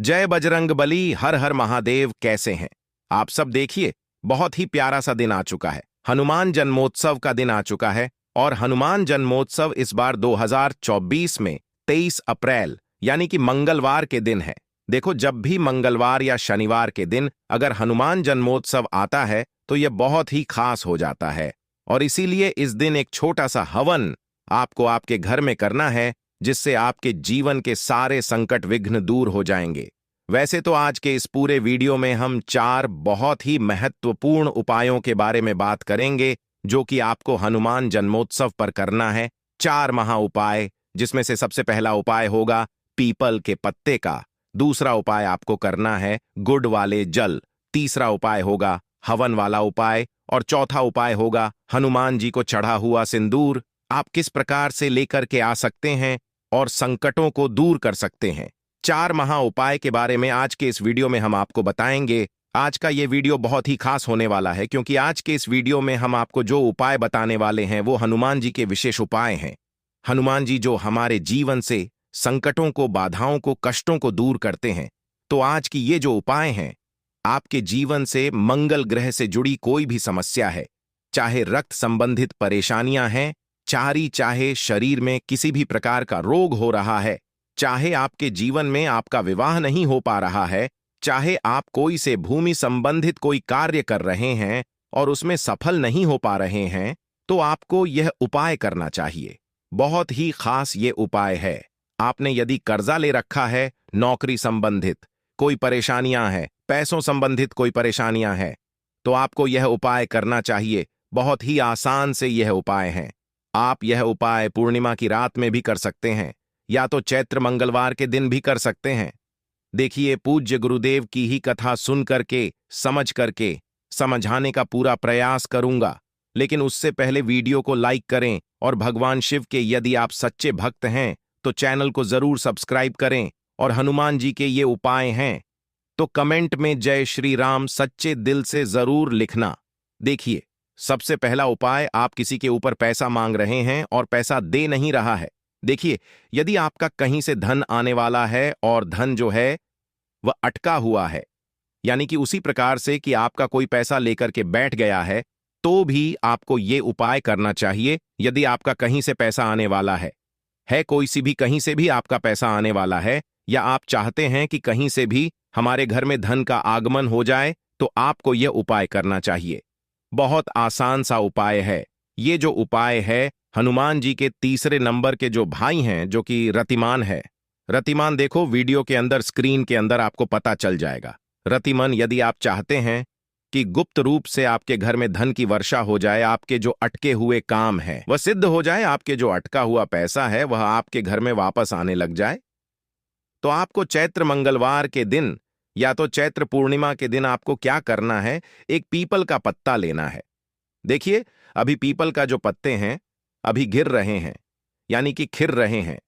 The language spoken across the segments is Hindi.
जय बजरंग बली, हर हर महादेव। कैसे हैं आप सब? देखिए, बहुत ही प्यारा सा दिन आ चुका है। हनुमान जन्मोत्सव का दिन आ चुका है और हनुमान जन्मोत्सव इस बार 2024 में 23 अप्रैल यानी कि मंगलवार के दिन है। देखो, जब भी मंगलवार या शनिवार के दिन अगर हनुमान जन्मोत्सव आता है तो यह बहुत ही खास हो जाता है और इसीलिए इस दिन एक छोटा सा हवन आपको आपके घर में करना है, जिससे आपके जीवन के सारे संकट विघ्न दूर हो जाएंगे। वैसे तो आज के इस पूरे वीडियो में हम 4 बहुत ही महत्वपूर्ण उपायों के बारे में बात करेंगे, जो कि आपको हनुमान जन्मोत्सव पर करना है। 4 महा उपाय, जिसमें से सबसे पहला उपाय होगा पीपल के पत्ते का, दूसरा उपाय आपको करना है गुड़ वाले जल, तीसरा उपाय होगा हवन वाला उपाय और चौथा उपाय होगा हनुमान जी को चढ़ा हुआ सिंदूर। आप किस प्रकार से लेकर के आ सकते हैं और संकटों को दूर कर सकते हैं। 4 महा उपाय के बारे में आज के इस वीडियो में हम आपको बताएंगे। आज का ये वीडियो बहुत ही खास होने वाला है, क्योंकि आज के इस वीडियो में हम आपको जो उपाय बताने वाले हैं वो हनुमान जी के विशेष उपाय हैं। हनुमान जी जो हमारे जीवन से संकटों को, बाधाओं को, कष्टों को दूर करते हैं। तो आज की ये जो उपाय हैं, आपके जीवन से मंगल ग्रह से जुड़ी कोई भी समस्या है, चाहे रक्त संबंधित परेशानियां हैं, चाहे शरीर में किसी भी प्रकार का रोग हो रहा है, चाहे आपके जीवन में आपका विवाह नहीं हो पा रहा है, चाहे आप कोई से भूमि संबंधित कोई कार्य कर रहे हैं और उसमें सफल नहीं हो पा रहे हैं, तो आपको यह उपाय करना चाहिए। बहुत ही खास ये उपाय है। आपने यदि कर्जा ले रखा है, नौकरी संबंधित कोई परेशानियां हैं, पैसों संबंधित कोई परेशानियां हैं, तो आपको यह उपाय करना चाहिए। बहुत ही आसान से यह उपाय हैं। आप यह उपाय पूर्णिमा की रात में भी कर सकते हैं, या तो चैत्र मंगलवार के दिन भी कर सकते हैं। देखिए, पूज्य गुरुदेव की ही कथा सुन करके, समझ करके समझाने का पूरा प्रयास करूंगा, लेकिन उससे पहले वीडियो को लाइक करें और भगवान शिव के यदि आप सच्चे भक्त हैं तो चैनल को जरूर सब्सक्राइब करें। और हनुमान जी के ये उपाय हैं तो कमेंट में जय श्री राम सच्चे दिल से जरूर लिखना। देखिए, सबसे पहला उपाय, आप किसी के ऊपर पैसा मांग रहे हैं और पैसा दे नहीं रहा है। देखिए, यदि आपका कहीं से धन आने वाला है और धन जो है वह अटका हुआ है, यानी कि उसी प्रकार से कि आपका कोई पैसा लेकर के बैठ गया है, तो भी आपको ये उपाय करना चाहिए। यदि आपका कहीं से पैसा आने वाला है कोई सी भी कहीं से भी आपका पैसा आने वाला है, या आप चाहते हैं कि कहीं से भी हमारे घर में धन का आगमन हो जाए, तो आपको यह उपाय करना चाहिए। बहुत आसान सा उपाय है। ये जो उपाय है, हनुमान जी के तीसरे नंबर के जो भाई हैं, जो कि रतिमान है। रतिमान देखो, वीडियो के अंदर स्क्रीन के अंदर आपको पता चल जाएगा। रतिमान, यदि आप चाहते हैं कि गुप्त रूप से आपके घर में धन की वर्षा हो जाए, आपके जो अटके हुए काम हैं वह सिद्ध हो जाए, आपके जो अटका हुआ पैसा है वह आपके घर में वापस आने लग जाए, तो आपको चैत्र मंगलवार के दिन या तो चैत्र पूर्णिमा के दिन आपको क्या करना है, एक पीपल का पत्ता लेना है। देखिए, अभी पीपल का जो पत्ते हैं अभी गिर रहे हैं, यानी कि खिर रहे हैं,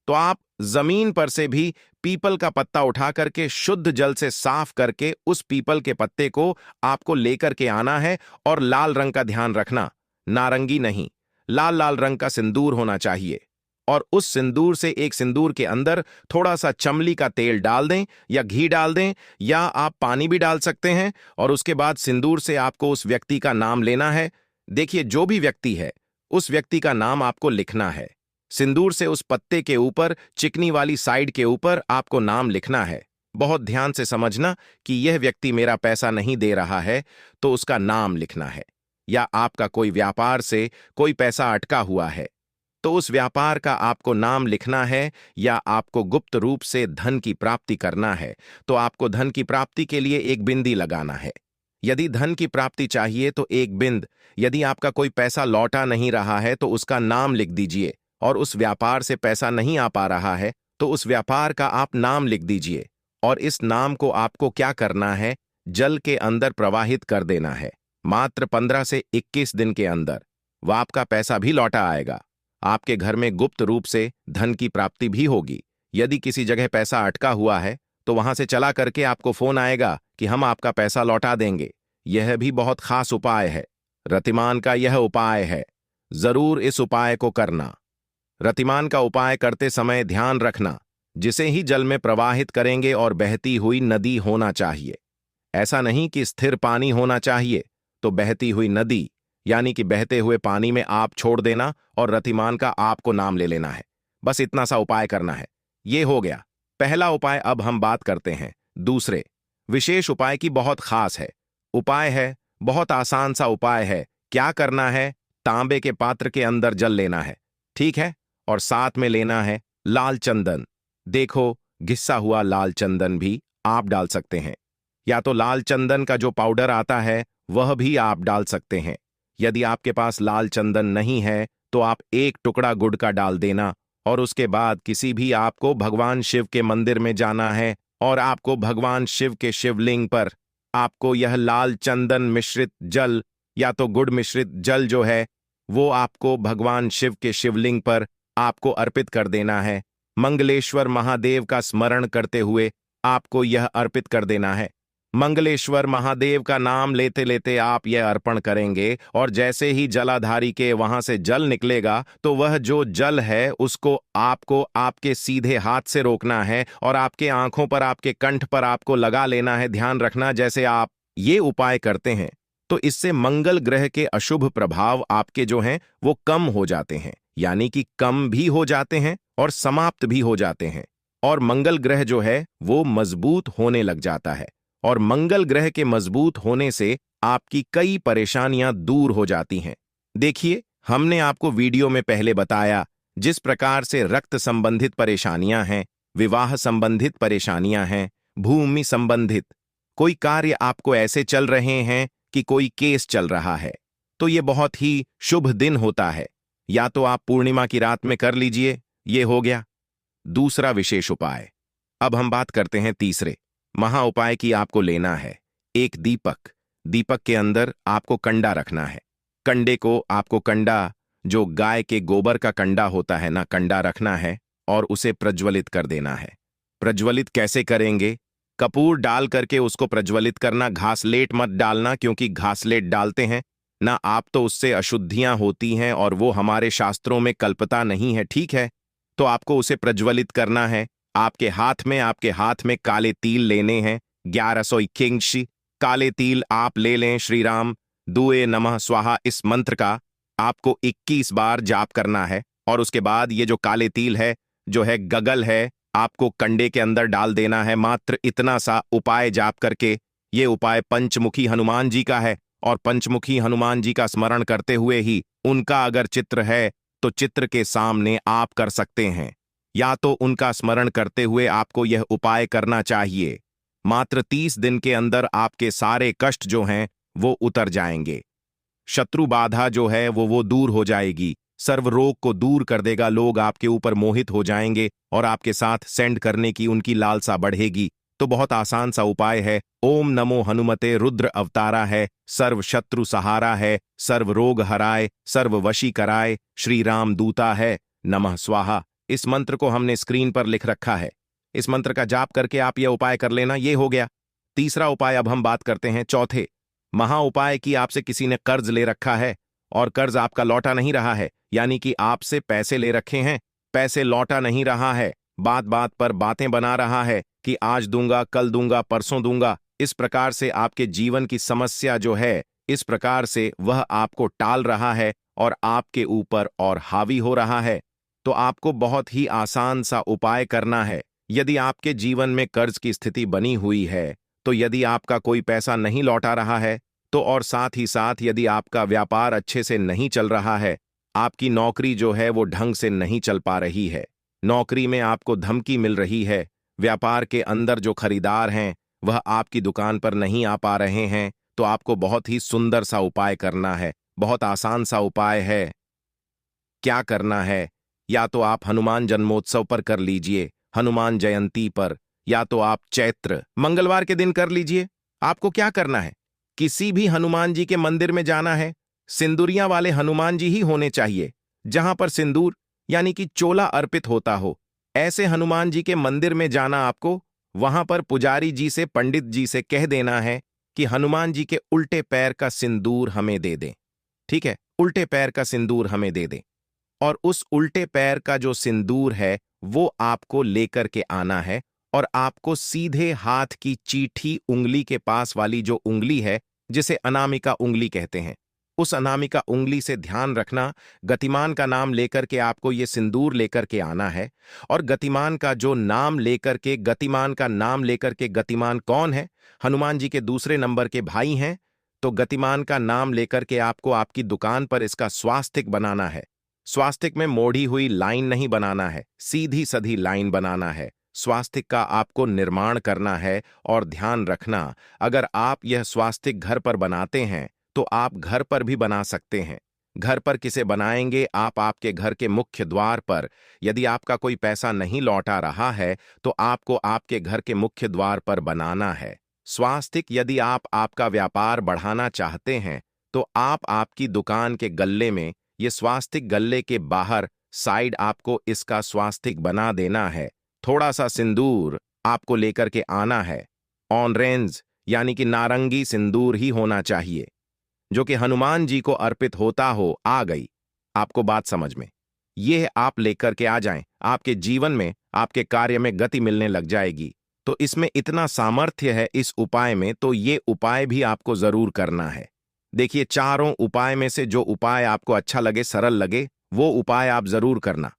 तो आप जमीन पर से भी पीपल का पत्ता उठा करके शुद्ध जल से साफ करके उस पीपल के पत्ते को आपको लेकर के आना है। और लाल रंग का ध्यान रखना, नारंगी नहीं, लाल लाल रंग का सिंदूर होना चाहिए। और उस सिंदूर से एक सिंदूर के अंदर थोड़ा सा चमली का तेल डाल दें या घी डाल दें, या आप पानी भी डाल सकते हैं। और उसके बाद सिंदूर से आपको उस व्यक्ति का नाम लेना है। देखिए, जो भी व्यक्ति है उस व्यक्ति का नाम आपको लिखना है। सिंदूर से उस पत्ते के ऊपर चिकनी वाली साइड के ऊपर आपको नाम लिखना है। बहुत ध्यान से समझना कि यह व्यक्ति मेरा पैसा नहीं दे रहा है, तो उसका नाम लिखना है। या आपका कोई व्यापार से कोई पैसा अटका हुआ है, तो उस व्यापार का आपको नाम लिखना है। या आपको गुप्त रूप से धन की प्राप्ति करना है, तो आपको धन की प्राप्ति के लिए एक बिंदी लगाना है। यदि धन की प्राप्ति चाहिए तो एक बिंद, यदि आपका कोई पैसा लौटा नहीं रहा है तो उसका नाम लिख दीजिए। और उस व्यापार से पैसा नहीं आ पा रहा है तो उस व्यापार का आप नाम लिख दीजिए। और इस नाम को आपको क्या करना है, जल के अंदर प्रवाहित कर देना है। मात्र 15 से 21 दिन के अंदर वह आपका पैसा भी लौटा आएगा। आपके घर में गुप्त रूप से धन की प्राप्ति भी होगी। यदि किसी जगह पैसा अटका हुआ है तो वहां से चला करके आपको फोन आएगा कि हम आपका पैसा लौटा देंगे। यह भी बहुत खास उपाय है। रतिमान का यह उपाय है, जरूर इस उपाय को करना। रतिमान का उपाय करते समय ध्यान रखना जिसे ही जल में प्रवाहित करेंगे और बहती हुई नदी होना चाहिए। ऐसा नहीं कि स्थिर पानी होना चाहिए, तो बहती हुई नदी यानी कि बहते हुए पानी में आप छोड़ देना और रतिमान का आपको नाम ले लेना है। बस इतना सा उपाय करना है। ये हो गया पहला उपाय। अब हम बात करते हैं दूसरे विशेष उपाय की। बहुत खास है उपाय है, बहुत आसान सा उपाय है। क्या करना है? तांबे के पात्र के अंदर जल लेना है, ठीक है, और साथ में लेना है लाल चंदन। देखो, घिसा हुआ लाल चंदन भी आप डाल सकते हैं, या तो लाल चंदन का जो पाउडर आता है वह भी आप डाल सकते हैं। यदि आपके पास लाल चंदन नहीं है तो आप एक टुकड़ा गुड़ का डाल देना। और उसके बाद किसी भी आपको भगवान शिव के मंदिर में जाना है और आपको भगवान शिव के शिवलिंग पर आपको यह लाल चंदन मिश्रित जल या तो गुड़ मिश्रित जल जो है वो आपको भगवान शिव के शिवलिंग पर आपको अर्पित कर देना है। मंगलेश्वर महादेव का स्मरण करते हुए आपको यह अर्पित कर देना है। मंगलेश्वर महादेव का नाम लेते लेते आप यह अर्पण करेंगे और जैसे ही जलाधारी के वहां से जल निकलेगा तो वह जो जल है उसको आपको आपके सीधे हाथ से रोकना है और आपके आंखों पर, आपके कंठ पर आपको लगा लेना है। ध्यान रखना, जैसे आप ये उपाय करते हैं तो इससे मंगल ग्रह के अशुभ प्रभाव आपके जो हैं वो कम हो जाते हैं, यानी कि कम भी हो जाते हैं और समाप्त भी हो जाते हैं। और मंगल ग्रह जो है वो मजबूत होने लग जाता है और मंगल ग्रह के मजबूत होने से आपकी कई परेशानियां दूर हो जाती हैं। देखिए, हमने आपको वीडियो में पहले बताया जिस प्रकार से रक्त संबंधित परेशानियां हैं, विवाह संबंधित परेशानियां हैं, भूमि संबंधित कोई कार्य आपको ऐसे चल रहे हैं कि कोई केस चल रहा है, तो ये बहुत ही शुभ दिन होता है। या तो आप पूर्णिमा की रात में कर लीजिए, ये हो गया दूसरा विशेष उपाय। अब हम बात करते हैं तीसरे महा उपाय की। आपको लेना है एक दीपक। दीपक के अंदर आपको कंडा रखना है। कंडे को आपको कंडा, जो गाय के गोबर का कंडा होता है ना, कंडा रखना है और उसे प्रज्वलित कर देना है। प्रज्वलित कैसे करेंगे? कपूर डाल करके उसको प्रज्वलित करना, घासलेट मत डालना, क्योंकि घासलेट डालते हैं ना आप तो उससे अशुद्धियां होती हैं और वो हमारे शास्त्रों में कल्पता नहीं है, ठीक है। तो आपको उसे प्रज्वलित करना है। आपके हाथ में काले तिल लेने हैं, 1181 काले तिल आप ले लें। श्री राम दुए नमः स्वाहा इस मंत्र का आपको 21 बार जाप करना है और उसके बाद ये जो काले तिल है, जो है गगल है, आपको कंडे के अंदर डाल देना है। मात्र इतना सा उपाय जाप करके, ये उपाय पंचमुखी हनुमान जी का है और पंचमुखी हनुमान जी का स्मरण करते हुए ही उनका अगर चित्र है तो चित्र के सामने आप कर सकते हैं, या तो उनका स्मरण करते हुए आपको यह उपाय करना चाहिए। मात्र 30 दिन के अंदर आपके सारे कष्ट जो हैं वो उतर जाएंगे। शत्रु बाधा जो है वो दूर हो जाएगी। सर्व रोग को दूर कर देगा। लोग आपके ऊपर मोहित हो जाएंगे और आपके साथ सेंड करने की उनकी लालसा बढ़ेगी। तो बहुत आसान सा उपाय है। ओम नमो हनुमते रुद्र अवतारा है, सर्व शत्रु सहारा है, सर्व रोग हराए, सर्व वशी कराए, श्री राम दूता है, नमः स्वाहा। इस मंत्र को हमने स्क्रीन पर लिख रखा है। इस मंत्र का जाप करके आप यह उपाय कर लेना। ये हो गया तीसरा उपाय। अब हम बात करते हैं चौथे महा उपाय की। आपसे किसी ने कर्ज ले रखा है और कर्ज आपका लौटा नहीं रहा है, यानी कि आपसे पैसे ले रखे हैं, पैसे लौटा नहीं रहा है, बात बात पर बातें बना रहा है कि आज दूंगा, कल दूंगा, परसों दूंगा। इस प्रकार से आपके जीवन की समस्या जो है, इस प्रकार से वह आपको टाल रहा है और आपके ऊपर और हावी हो रहा है। तो आपको बहुत ही आसान सा उपाय करना है। यदि आपके जीवन में कर्ज की स्थिति बनी हुई है, तो यदि आपका कोई पैसा नहीं लौटा रहा है, तो और साथ ही साथ यदि आपका व्यापार अच्छे से नहीं चल रहा है, आपकी नौकरी जो है वो ढंग से नहीं चल पा रही है, नौकरी में आपको धमकी मिल रही है, व्यापार के अंदर जो खरीदार हैं वह आपकी दुकान पर नहीं आ पा रहे हैं, तो आपको बहुत ही सुंदर सा उपाय करना है। बहुत आसान सा उपाय है। क्या करना है? या तो आप हनुमान जन्मोत्सव पर कर लीजिए, हनुमान जयंती पर, या तो आप चैत्र मंगलवार के दिन कर लीजिए। आपको क्या करना है? किसी भी हनुमान जी के मंदिर में जाना है। सिंदूरियां वाले हनुमान जी ही होने चाहिए, जहां पर सिंदूर यानी कि चोला अर्पित होता हो। ऐसे हनुमान जी के मंदिर में जाना आपको, वहां पर पुजारी जी से, पंडित जी से कह देना है कि हनुमान जी के उल्टे पैर का सिंदूर हमें दे दें, ठीक है, उल्टे पैर का सिंदूर हमें दे दें। और उस उल्टे पैर का जो सिंदूर है वो आपको लेकर के आना है, और आपको सीधे हाथ की चीठी उंगली के पास वाली जो उंगली है, जिसे अनामिका उंगली कहते हैं, उस अनामिका उंगली से ध्यान रखना, गतिमान का नाम लेकर के आपको ये सिंदूर लेकर के आना है। और गतिमान का जो नाम लेकर के, गतिमान का नाम लेकर के, गतिमान कौन है? हनुमान जी के दूसरे नंबर के भाई हैं। तो गतिमान का नाम लेकर के आपको आपकी दुकान पर इसका स्वास्तिक बनाना है। स्वास्तिक में मोड़ी हुई लाइन नहीं बनाना है, सीधी सधी लाइन बनाना है। स्वास्तिक का आपको निर्माण करना है। और ध्यान रखना, अगर आप यह स्वास्तिक घर पर बनाते हैं तो आप घर पर भी बना सकते हैं। घर पर किसे बनाएंगे? आप आपके घर के मुख्य द्वार पर। यदि आपका कोई पैसा नहीं लौटा रहा है तो आपको आपके घर के मुख्य द्वार पर बनाना है स्वास्तिक। यदि आप आपका व्यापार बढ़ाना चाहते हैं तो आप आपकी दुकान के गल्ले में, ये स्वास्तिक गल्ले के बाहर साइड आपको इसका स्वास्तिक बना देना है। थोड़ा सा सिंदूर आपको लेकर के आना है। ऑरेंज यानी कि नारंगी सिंदूर ही होना चाहिए, जो कि हनुमान जी को अर्पित होता हो। आ गई आपको बात समझ में? यह आप लेकर के आ जाएं, आपके जीवन में, आपके कार्य में गति मिलने लग जाएगी। तो इसमें इतना सामर्थ्य है इस उपाय में, तो ये उपाय भी आपको जरूर करना है। देखिए, चारों उपाय में से जो उपाय आपको अच्छा लगे, सरल लगे, वो उपाय आप जरूर करना।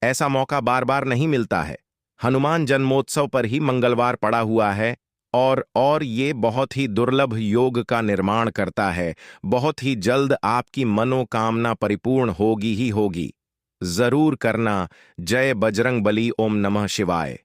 ऐसा मौका बार बार नहीं मिलता है। हनुमान जन्मोत्सव पर ही मंगलवार पड़ा हुआ है, और ये बहुत ही दुर्लभ योग का निर्माण करता है। बहुत ही जल्द आपकी मनोकामना परिपूर्ण होगी ही होगी। जरूर करना। जय बजरंग बली। ओम नमः शिवाय।